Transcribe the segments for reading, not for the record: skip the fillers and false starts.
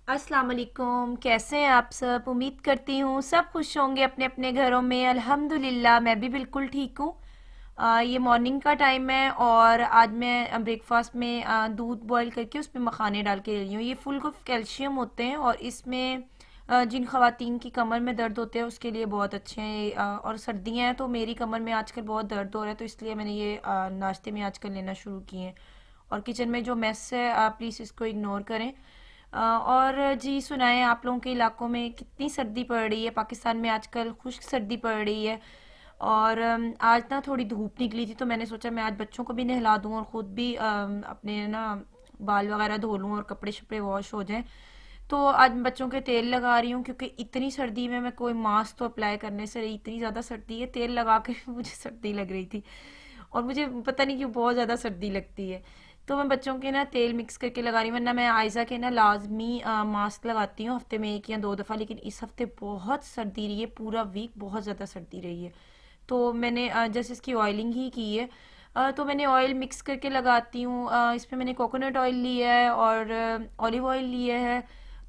अस्सलाम वालेकुम। कैसे हैं आप सब? उम्मीद करती हूँ सब खुश होंगे अपने अपने घरों में। अल्हम्दुलिल्लाह मैं भी बिल्कुल ठीक हूँ। ये मॉर्निंग का टाइम है और आज मैं ब्रेकफास्ट में दूध बॉईल करके उसमें मखाने डाल के ले रही हूँ। ये फुल ऑफ कैल्शियम होते हैं और इसमें जिन खवातीन की कमर में दर्द होते हैं उसके लिए बहुत अच्छे हैं और सर्दियाँ हैं तो मेरी कमर में आजकल बहुत दर्द हो रहा है, तो इसलिए मैंने ये नाश्ते में आजकल लेना शुरू किए हैं। और किचन में जो मेस है आप प्लीज़ इसको इग्नोर करें। और जी सुनाएं, आप लोगों के इलाकों में कितनी सर्दी पड़ रही है? पाकिस्तान में आजकल खुश्क सर्दी पड़ रही है। और आज ना थोड़ी धूप निकली थी तो मैंने सोचा मैं आज बच्चों को भी नहला दूँ और ख़ुद भी अपने ना बाल वगैरह धो लूँ और कपड़े शपड़े वॉश हो जाएं। तो आज मैं बच्चों के तेल लगा रही हूँ क्योंकि इतनी सर्दी में मैं कोई मास्क तो अप्लाई करने से रही, इतनी ज़्यादा सर्दी है, तेल लगा के भी मुझे सर्दी लग रही थी। और मुझे पता नहीं क्यों बहुत ज़्यादा सर्दी लगती है। तो मैं बच्चों के ना तेल मिक्स करके लगा रही हूँ, वरना मैं आयज़ा के ना लाजमी मास्क लगाती हूँ हफ्ते में एक या दो दफ़ा, लेकिन इस हफ्ते बहुत सर्दी रही है, पूरा वीक बहुत ज़्यादा सर्दी रही है। तो मैंने जैसे इसकी ऑयलिंग ही की है। तो मैंने ऑयल मिक्स करके लगाती हूँ। इसमें मैंने कोकोनट ऑयल लिया है और ऑलिव ऑयल लिया है,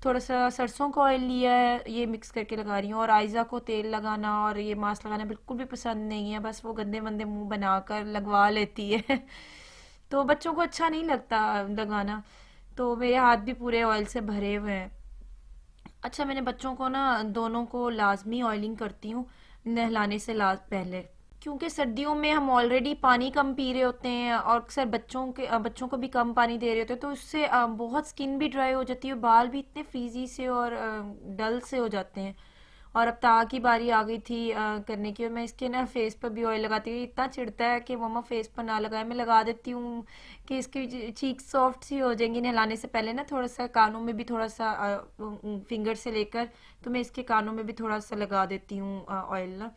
थोड़ा सा सरसों का ऑयल लिया है, ये मिक्स करके लगा रही हूँ। और आयज़ा को तेल लगाना और ये मास्क लगाना बिल्कुल भी पसंद नहीं है, बस वो गंदे मंदे मुंह बनाकर लगवा लेती है तो बच्चों को अच्छा नहीं लगता लगाना। तो मेरे हाथ भी पूरे ऑयल से भरे हुए हैं। अच्छा, मैंने बच्चों को ना दोनों को लाजमी ऑयलिंग करती हूँ नहलाने से लाज पहले, क्योंकि सर्दियों में हम ऑलरेडी पानी कम पी रहे होते हैं और अक्सर बच्चों को भी कम पानी दे रहे होते हैं, तो उससे बहुत स्किन भी ड्राई हो जाती है, बाल भी इतने फ्रीजी से और डल से हो जाते हैं। और अब ता की बारी आ गई थी करने की, और मैं इसके ना फेस पर भी ऑयल लगाती हूँ। इतना चिढ़ता है कि मम्मा फेस पर ना लगाए, मैं लगा देती हूँ कि इसकी चीक सॉफ्ट सी हो जाएंगी नहलाने से पहले ना। थोड़ा सा कानों में भी थोड़ा सा फिंगर से लेकर तो मैं इसके कानों में भी थोड़ा सा लगा देती हूँ ऑयल ना।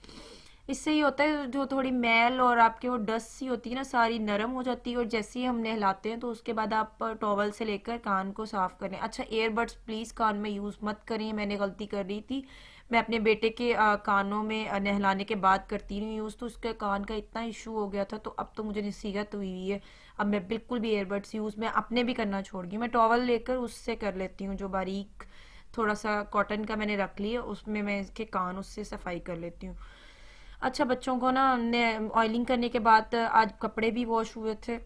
इससे ये होता है जो थोड़ी मैल और आपके वो डस्ट सी होती है ना, सारी नरम हो जाती है। और जैसे ही हम नहलाते हैं तो उसके बाद आप टॉवल से लेकर कान को साफ करें। अच्छा, एयरबड्स प्लीज़ कान में यूज़ मत करें, मैंने गलती कर रही थी। मैं अपने बेटे के कानों में नहलाने के बाद करती नहीं यूज़, तो उसके कान का इतना इशू हो गया था, तो अब तो मुझे नसीहत हुई हुई है। अब मैं बिल्कुल भी एयरबड्स यूज़ मैं अपने भी करना छोड़ गई, मैं टॉवल लेकर उससे कर लेती हूँ, जो बारीक थोड़ा सा कॉटन का मैंने रख लिया उसमें मैं इसके कान उससे सफाई कर लेती हूँ। अच्छा, बच्चों को ना ऑयलिंग करने के बाद आज कपड़े भी वॉश हुए थे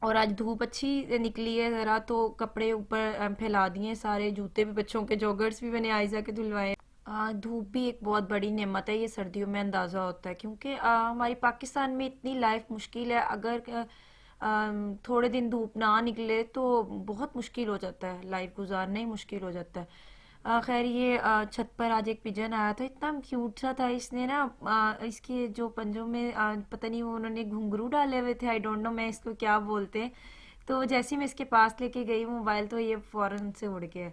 और आज धूप अच्छी निकली है ज़रा, तो कपड़े ऊपर फैला दिए सारे, जूते भी बच्चों के, जॉगर्स भी मैंने आयज़ा के धुलवाए। धूप भी एक बहुत बड़ी नेमत है, ये सर्दियों में अंदाज़ा होता है, क्योंकि हमारी पाकिस्तान में इतनी लाइफ मुश्किल है। अगर थोड़े दिन धूप ना निकले तो बहुत मुश्किल हो जाता है, लाइफ गुजारना ही मुश्किल हो जाता है। खैर, ये छत पर आज एक पिजन आया था, इतना क्यूट सा था। इसने ना इसके जो पंजों में पता नहीं वो उन्होंने घुंघरू डाले हुए थे, आई डोंट नो मैं इसको क्या बोलते हैं। तो जैसे ही मैं इसके पास लेके गई मोबाइल तो ये फ़ौरन से उड़ गया।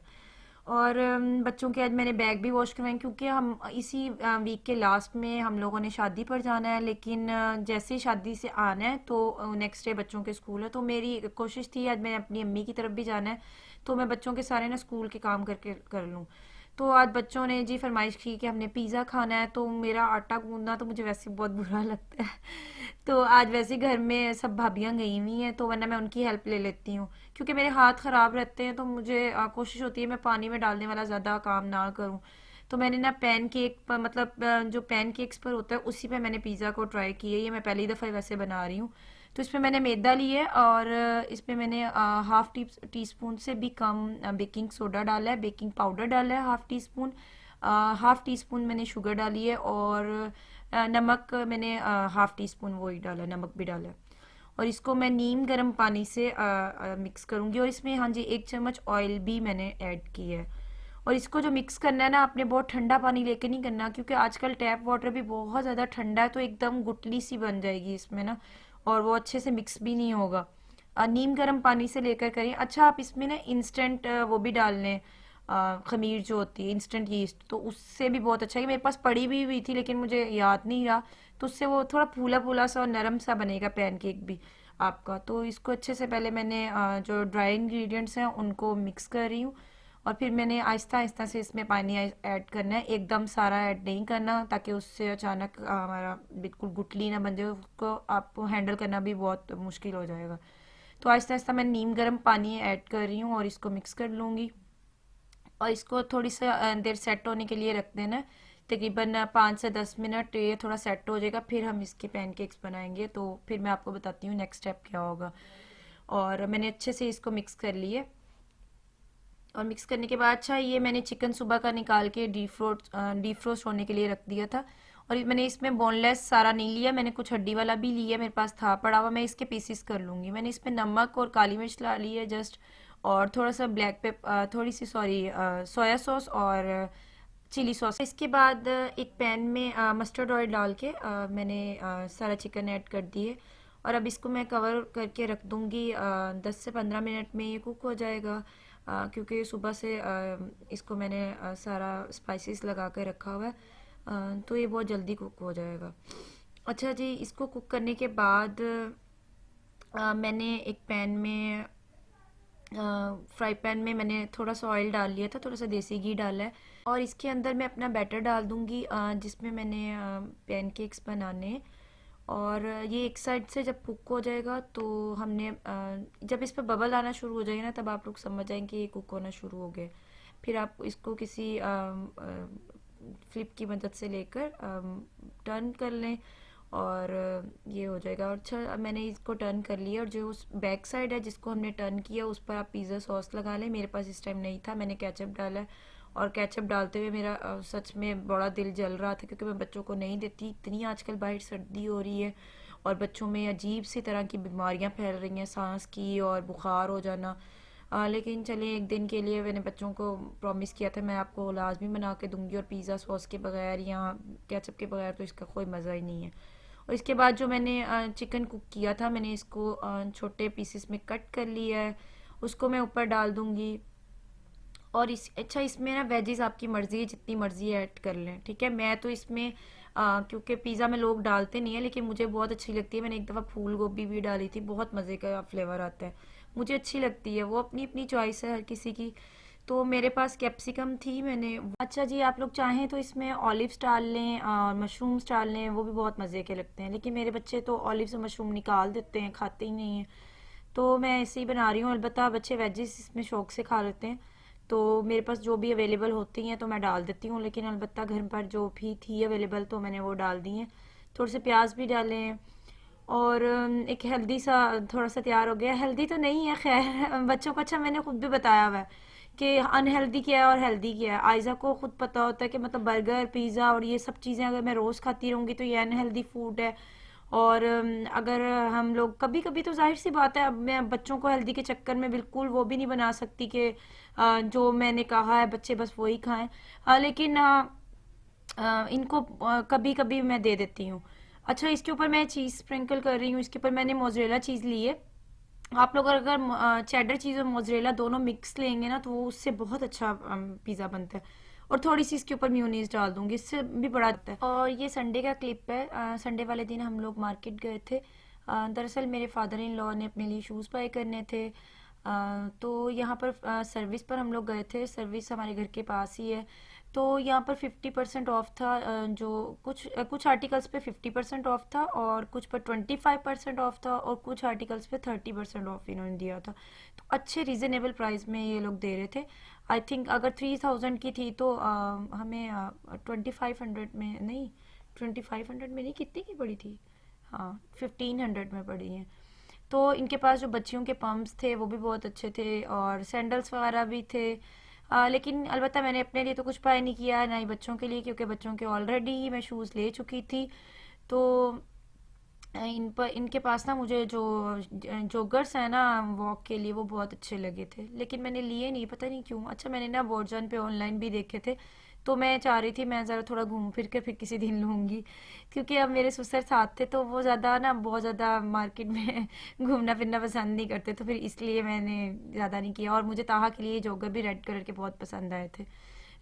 और बच्चों के आज मैंने बैग भी वॉश करवाए, क्योंकि हम इसी वीक के लास्ट में हम लोगों ने शादी पर जाना है, लेकिन जैसे ही शादी से आना है तो नेक्स्ट डे बच्चों के स्कूल है। तो मेरी कोशिश थी आज मैंने अपनी अम्मी की तरफ भी जाना है, तो मैं बच्चों के सारे ना स्कूल के काम करके कर लूँ। तो आज बच्चों ने जी फरमाइश की कि हमने पिज़्ज़ा खाना है, तो मेरा आटा गूंदना तो मुझे वैसे बहुत बुरा लगता है तो आज वैसे घर में सब भाभियाँ गई हुई हैं, तो वरना मैं उनकी हेल्प ले लेती हूँ, क्योंकि मेरे हाथ ख़राब रहते हैं, तो मुझे कोशिश होती है मैं पानी में डालने वाला ज़्यादा काम ना करूँ। तो मैंने ना पैन केक पर, मतलब जो पैन केक्स पर होता है उसी पे मैंने पिज़्ज़ा को ट्राई किया, ये मैं पहली दफ़ा वैसे बना रही हूँ। तो इसमें मैंने मैदा लिया है और इसमें मैंने हाफ टी स्पून से भी कम बेकिंग सोडा डाला है, बेकिंग पाउडर डाला है half tea spoon, half tea spoon मैंने शुगर डाली है, और नमक मैंने हाफ टी स्पून वही डाला है, नमक भी डाला है। और इसको मैं नीम गर्म पानी से मिक्स करूँगी, और इसमें हाँ जी 1 चम्मच ऑयल भी मैंने ऐड की है। और इसको जो मिक्स करना है ना, आपने बहुत ठंडा पानी लेके नहीं करना, क्योंकि आजकल टैप वाटर भी बहुत ज़्यादा ठंडा है, तो एकदम गुटली सी बन जाएगी इसमें ना, और वो अच्छे से मिक्स भी नहीं होगा। नीम गर्म पानी से लेकर करें। अच्छा, आप इसमें ना इंस्टेंट वो भी डाल लें, खमीर जो होती है इंस्टेंट यीस्ट, तो उससे भी बहुत अच्छा है। मेरे पास पड़ी भी हुई थी लेकिन मुझे याद नहीं रहा, तो उससे वो थोड़ा फूला फूला सा और नरम सा बनेगा पैनकेक भी आपका। तो इसको अच्छे से पहले मैंने जो ड्राई इंग्रेडिएंट्स हैं उनको मिक्स कर रही हूँ, और फिर मैंने आहिस्ता आहिस्ता से इसमें पानी ऐड करना है, एकदम सारा ऐड नहीं करना, ताकि उससे अचानक हमारा बिल्कुल गुठली ना बन जाए, उसको आपको हैंडल करना भी बहुत मुश्किल हो जाएगा। तो आहिस्ता आहिस्ता मैं नीम गर्म पानी ऐड कर रही हूँ और इसको मिक्स कर लूँगी। और इसको थोड़ी सा देर सेट होने के लिए रख देना है। तकरीबन 5 से 10 मिनट ये थोड़ा सेट हो जाएगा, फिर हम इसके पैनकेक्स बनाएंगे। तो फिर मैं आपको बताती हूँ नेक्स्ट स्टेप क्या होगा। और मैंने अच्छे से इसको मिक्स कर लिए। और मिक्स करने के बाद अच्छा, ये मैंने चिकन सुबह का निकाल के डीप फ्रोस्ट होने के लिए रख दिया था। और मैंने इसमें बोनलेस सारा नहीं लिया, मैंने कुछ हड्डी वाला भी लिया, मेरे पास था पड़ा हुआ, मैं इसके पीसीस कर लूँगी। मैंने इसमें नमक और काली मिर्च ला ली है जस्ट, और थोड़ा सा ब्लैक थोड़ी सी सॉरी सोया सॉस और चिली सॉस। इसके बाद एक पैन में मस्टर्ड ऑयल डाल के मैंने सारा चिकन ऐड कर दिए। और अब इसको मैं कवर करके रख दूँगी, 10 से 15 मिनट में ये कुक हो जाएगा। क्योंकि सुबह से इसको मैंने सारा स्पाइसेस लगा कर रखा हुआ है, तो ये बहुत जल्दी कुक हो जाएगा। अच्छा जी, इसको कुक करने के बाद मैंने एक पैन में फ्राई पैन में मैंने थोड़ा सा ऑयल डाल लिया था, थोड़ा सा देसी घी डाला है। और इसके अंदर मैं अपना बैटर डाल दूंगी, जिसमें मैंने पैनकेक्स बनाने हैं। और ये एक साइड से जब कुक हो जाएगा तो हमने जब इस पर बबल आना शुरू हो जाएगा ना, तब आप लोग समझ जाएंगे कि ये कुक होना शुरू हो गया। फिर आप इसको किसी फ्लिप की मदद से लेकर टर्न कर लें, और ये हो जाएगा। और अच्छा, अब मैंने इसको टर्न कर लिया, और जो उस बैक साइड है जिसको हमने टर्न किया उस पर आप पिज़्ज़ा सॉस लगा लें। मेरे पास इस टाइम नहीं था, मैंने केचप डाला है। और केचप डालते हुए मेरा सच में बड़ा दिल जल रहा था, क्योंकि मैं बच्चों को नहीं देती। इतनी आजकल बाहर सर्दी हो रही है, और बच्चों में अजीब सी तरह की बीमारियां फैल रही हैं, सांस की और बुखार हो जाना। लेकिन चलिए, एक दिन के लिए मैंने बच्चों को प्रॉमिस किया था मैं आपको लाजमी बना के दूंगी, और पिज़्ज़ा सॉस के बगैर या केचप के बगैर तो इसका कोई मज़ा ही नहीं है। और इसके बाद जो मैंने चिकन कुक किया था, मैंने इसको छोटे पीसेस में कट कर लिया है, उसको मैं ऊपर डाल दूंगी। और इस अच्छा, इसमें ना वेजीज आपकी मर्ज़ी है, जितनी मर्ज़ी ऐड कर लें, ठीक है। मैं तो इसमें क्योंकि पिज़्ज़ा में लोग डालते नहीं है, लेकिन मुझे बहुत अच्छी लगती है। मैंने एक दफ़ा फूल गोभी भी डाली थी, बहुत मज़े का फ्लेवर आता है, मुझे अच्छी लगती है। वो अपनी अपनी चॉइस है हर किसी की। तो मेरे पास कैप्सिकम थी, मैंने अच्छा जी, आप लोग चाहें तो इसमें ऑलिव्स डाल लें और मशरूम्स डाल लें, वो भी बहुत मज़े के लगते हैं। लेकिन मेरे बच्चे तो ऑलिव्स और मशरूम निकाल देते हैं, खाते ही नहीं हैं। तो मैं ऐसे ही बना रही हूँ। अलबत्ता बच्चे वेजिस इसमें शौक से खा लेते हैं, तो मेरे पास जो भी अवेलेबल होती हैं तो मैं डाल देती हूँ। लेकिन अलबत्ता घर पर जो भी थी अवेलेबल तो मैंने वो डाल दी हैं। थोड़े से प्याज भी डाले हैं। और एक हेल्दी सा थोड़ा सा तैयार हो गया। हेल्दी तो नहीं है खैर, बच्चों को अच्छा मैंने खुद भी बताया हुआ है कि अनहेल्दी क्या है और हेल्दी क्या है। आयज़ा को खुद पता होता है कि मतलब बर्गर पिज़्ज़ा और ये सब चीज़ें अगर मैं रोज़ खाती रहूँगी तो ये अनहेल्दी फूड है। और अगर हम लोग कभी कभी, तो जाहिर सी बात है, अब मैं बच्चों को हेल्दी के चक्कर में बिल्कुल वो भी नहीं बना सकती कि जो मैंने कहा है बच्चे बस वही खाएं। लेकिन इनको कभी कभी मैं दे देती हूँ। अच्छा, इसके ऊपर मैं चीज़ स्प्रिंकल कर रही हूँ। इसके ऊपर मैंने मोज़रेला चीज़ ली है। आप लोग अगर चेडर चीज़ और मोज़रेला दोनों मिक्स लेंगे ना, तो वो उससे बहुत अच्छा पिज़्ज़ा बनता है। और थोड़ी सी इसके ऊपर म्यूनीस डाल दूंगी, इससे भी बड़ा आता है। और ये संडे का क्लिप है। संडे वाले दिन हम लोग मार्केट गए थे। दरअसल मेरे फादर इन लॉ ने अपने लिए शूज़ बाय करने थे। तो यहाँ पर सर्विस पर हम लोग गए थे, सर्विस हमारे घर के पास ही है। तो यहाँ पर 50% ऑफ था। जो कुछ आर्टिकल्स पे 50% ऑफ था, और कुछ पर 25% ऑफ था, और कुछ आर्टिकल्स पे 30% ऑफ इन्होंने दिया था। तो अच्छे रीज़नेबल प्राइस में ये लोग दे रहे थे। आई थिंक अगर 3000 की थी तो हमें 2500 में नहीं, 2500 में नहीं, कितनी की पड़ी थी, हाँ 1500 में पड़ी है। तो इनके पास जो बच्चियों के पम्प्स थे वो भी बहुत अच्छे थे, और सैंडल्स वगैरह भी थे। लेकिन अलबत्ता मैंने अपने लिए तो कुछ बाय नहीं किया, ना ही बच्चों के लिए, क्योंकि बच्चों के ऑलरेडी ही मैं शूज़ ले चुकी थी। तो इनके पास ना मुझे जो जोगर्स हैं ना वॉक के लिए, वो बहुत अच्छे लगे थे, लेकिन मैंने लिए नहीं, पता नहीं क्यों। अच्छा, मैंने ना बोर्जन पे ऑनलाइन भी देखे थे, तो मैं चाह रही थी मैं ज़रा थोड़ा घूम फिर के फिर किसी दिन लूँगी। क्योंकि अब मेरे ससुर साथ थे, तो वो ज़्यादा ना बहुत ज़्यादा मार्केट में घूमना फिरना पसंद नहीं करते, तो फिर इसलिए मैंने ज़्यादा नहीं किया। और मुझे ताहा के लिए जोगर भी रेड कलर के बहुत पसंद आए थे,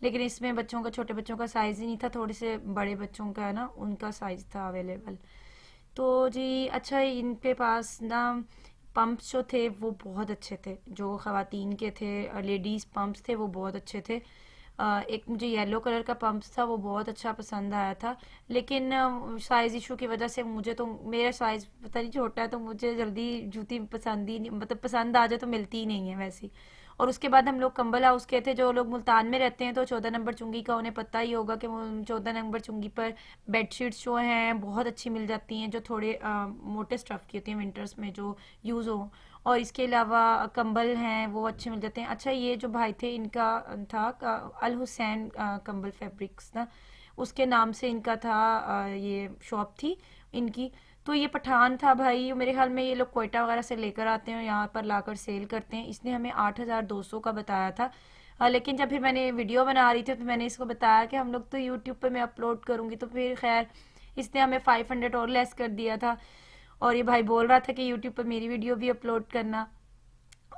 लेकिन इसमें बच्चों का, छोटे बच्चों का साइज़ ही नहीं था, थोड़े से बड़े बच्चों का है ना, उनका साइज़ था अवेलेबल। तो जी अच्छा, इनके पास ना पंप्स जो थे वो बहुत अच्छे थे, जो ख़वातीन के थे, लेडीज़ पंप्स थे, वो बहुत अच्छे थे। एक मुझे येलो कलर का पंप्स था, वो बहुत अच्छा पसंद आया था। लेकिन साइज़ इशू की वजह से मुझे तो, मेरा साइज़ पता नहीं छोटा है, तो मुझे जल्दी जूती पसंद ही नहीं, मतलब पसंद आ जाए तो मिलती ही नहीं है वैसी। और उसके बाद हम लोग कंबल हाउस गए थे। जो लोग मुल्तान में रहते हैं तो 14 नंबर चुंगी का उन्हें पता ही होगा कि 14 नंबर चुंगी पर बेडशीट्स जो हैं बहुत अच्छी मिल जाती हैं, जो थोड़े मोटे स्टफ़ की होती हैं, विंटर्स में जो यूज़ हो। और इसके अलावा कंबल हैं वो अच्छे मिल जाते हैं। अच्छा, ये जो भाई थे इनका था अल हुसैन कंबल फैब्रिक्स ना, उसके नाम से इनका था, ये शॉप थी इनकी। तो ये पठान था भाई, मेरे ख्याल में ये लोग कोयटा वगैरह से लेकर आते हैं और यहाँ पर लाकर सेल करते हैं। इसने हमें 8,200 का बताया था। लेकिन जब फिर मैंने वीडियो बना रही थी तो मैंने इसको बताया कि हम लोग तो यूट्यूब पे मैं अपलोड करूँगी, तो फिर खैर इसने हमें 500 और लेस कर दिया था। और ये भाई बोल रहा था कि यूट्यूब पर मेरी वीडियो भी अपलोड करना।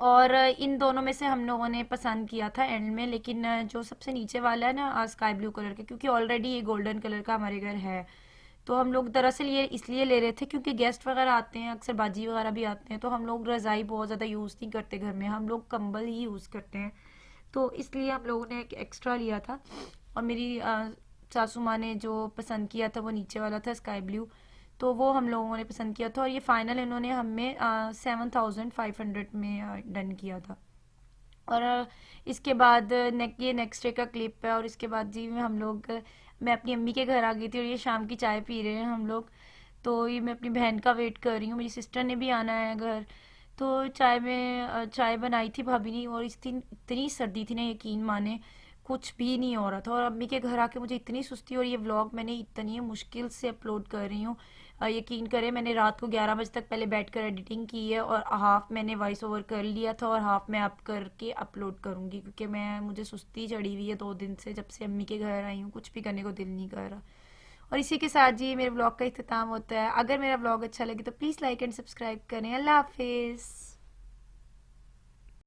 और इन दोनों में से हम लोगों ने पसंद किया था एंड में, लेकिन जो सबसे नीचे वाला है ना स्काई ब्लू कलर का, क्योंकि ऑलरेडी ये गोल्डन कलर का हमारे घर है। तो हम लोग दरअसल ये इसलिए ले रहे थे क्योंकि गेस्ट वगैरह आते हैं, अक्सर बाजी वगैरह भी आते हैं, तो हम लोग रज़ाई बहुत ज़्यादा यूज़ नहीं करते घर में, हम लोग कंबल ही यूज़ करते हैं। तो इसलिए हम लोगों ने एक एक्स्ट्रा लिया था। और मेरी सासू माँ ने जो पसंद किया था वो नीचे वाला था स्काई ब्लू, तो वो हम लोगों ने पसंद किया था। और ये फाइनल इन्होंने हमें 7,500 में डन किया था। और इसके बाद ये नेक्स्ट डे का क्लिप है। और इसके बाद जी हम लोग, मैं अपनी अम्मी के घर आ गई थी और ये शाम की चाय पी रहे हैं हम लोग। तो ये मैं अपनी बहन का वेट कर रही हूँ, मेरी सिस्टर ने भी आना है घर। तो चाय में चाय बनाई थी भाभी ने, और इस दिन इतनी सर्दी थी ना, यकीन माने कुछ भी नहीं हो रहा था। और अम्मी के घर आके मुझे इतनी सुस्ती, और ये व्लॉग मैंने इतनी मुश्किल से अपलोड कर रही हूँ। यकीन करें मैंने रात को 11 बजे तक पहले बैठ कर एडिटिंग की है, और हाफ मैंने वॉइस ओवर कर लिया था और हाफ मैं अप करके अपलोड करूँगी, क्योंकि मुझे सुस्ती चढ़ी हुई है 2 दिन से, जब से अम्मी के घर आई हूँ कुछ भी करने को दिल नहीं कर रहा। और इसी के साथ जी मेरे ब्लॉग का इख्तिताम होता है। अगर मेरा ब्लॉग अच्छा लगे तो प्लीज़ लाइक एंड सब्सक्राइब करें। अल्लाह हाफिज़।